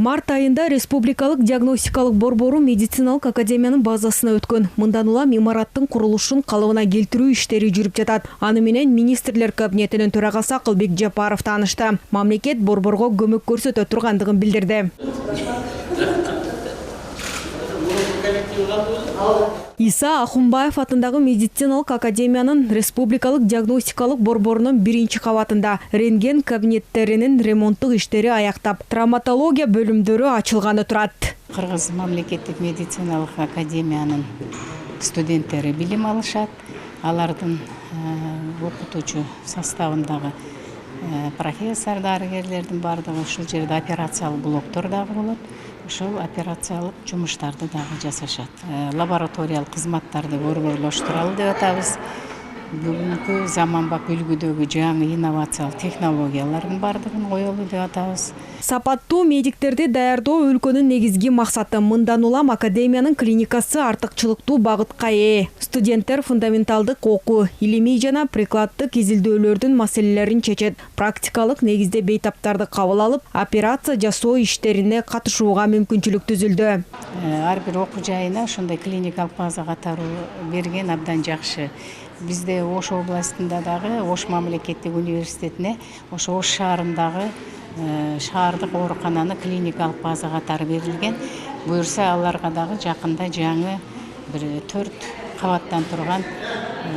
Март айында Республикалык диагностикалык борбору медициналык академиянын базасына өткөн. Мындан улам имараттын курулушун калыбына келтирүү иштери жүрүп жатат. Аны менен министрлер кабинетинин төрагасы Акылбек Жапаров таанышты. Мамлекет борборго көмөк көрсөтө тургандыгын билдирди. Иса Ахунбаев атындагы медициналык академиянын республикалык диагностикалык борборунун биринчи кабатында рентген кабинеттеринин ремонттук иштери аяктап, травматология бөлүмдөрү ачылганы турат. Кыргыз мамлекеттик медициналык академиянын студенттери билим алышат. Алардын окутуучу составындагы профессор дарыгерлердин бардыгы ушул жерде операциялык блоктор дагы болот. Ошол операциялык жумуштарды дагы жасашат. Лабораториялык кызматтарды борборлоштуралы деп атабыз. Бүгүнкү заманбап үлгүдөгү жаңы инновациялык технологиялардын бардыгын коелу деп атабыз. Сапаттуу медиктерди даярдоо өлкөнүн негизги максаты. Мындан улам академиянын клиникасы артыкчылыктуу багытка ээ. Студенттер фундаменталдык окуу, илимий жана прикладдык изилдөөлөрдүн маселелерин чечет. Практикалык негизде бейтаптарды кабыл алып, операция жасоо иштерине катышууга мүмкүнчүлүк түзүлдү. Ар бир окуу жайына ошондой клиникалык база катары берген абдан жакшы. Бизде Ош областында дагы, Ош мамлекеттик университетине, ошо Ош шаарындагы шаардык оорукананы клиникалык база катары берилген. Буюрса аларга дагы жакында жаңы бир 4 кабаттан турган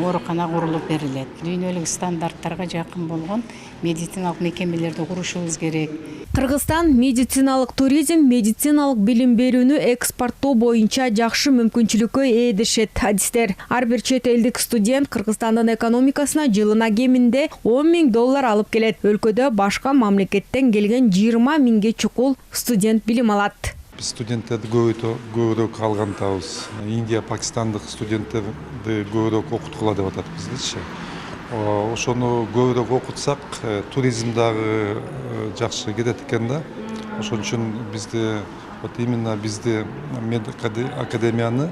оорукана курулуп берилет. Дүйнөлүк стандарттарга жакын болгон медициналык мекемелерди курушубуз керек. Кыргызстан медициналык туризм, медициналык билим берүүнү экспорттоо боюнча жакшы мүмкүнчүлүккө ээ дешет адистер. Ар бир чет элдик студент Кыргызстандын экономикасына жылына кеминде $10 000 алып келет. Өлкөдө башка мамлекеттен келген 20 000 чукул студент билим алат. Biz studentlerdi көбүрөөк алгантабыз. Индия, Пакистандык студенттерди көбүрөөк окуткула деп атат биздечи. Ошону көбүрөөк окутсак, туризм дагы жакшы кетет экен да. Ошон үчүн бизде именно бизде академияны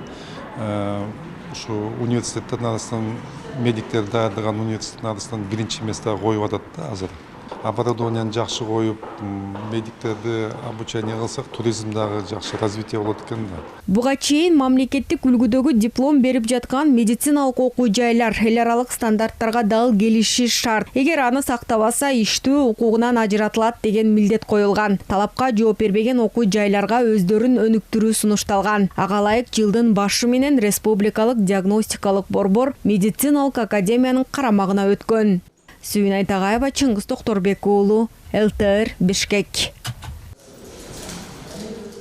ушу университеттердин арасынан медиктер даярдаган университеттин арасынан биринчи местеге коюп атат да азыр. Оборудованияны жакшы коюп, медиктерди обучение кылсак, туризм дагы жакшы развитие болот экен да. Буга чейин мамлекеттик үлгүдөгү диплом берип жаткан медициналык окуу жайлар эл аралык стандарттарга дал келиши шарт. Эгер аны сактабаса, иштөө укугунан ажыратылат деген милдет коюлган. Талапка жооп бербеген окуу жайларга өздөрүн өнүктүрүү сунушталган. Ага ылайык жылдын башы менен республикалык диагностикалык борбор медициналык академиянын карамагына өткөн. Сүйүн Айтагаева, Чыңгыз Токторбек уулу, ЛТР, Бишкек.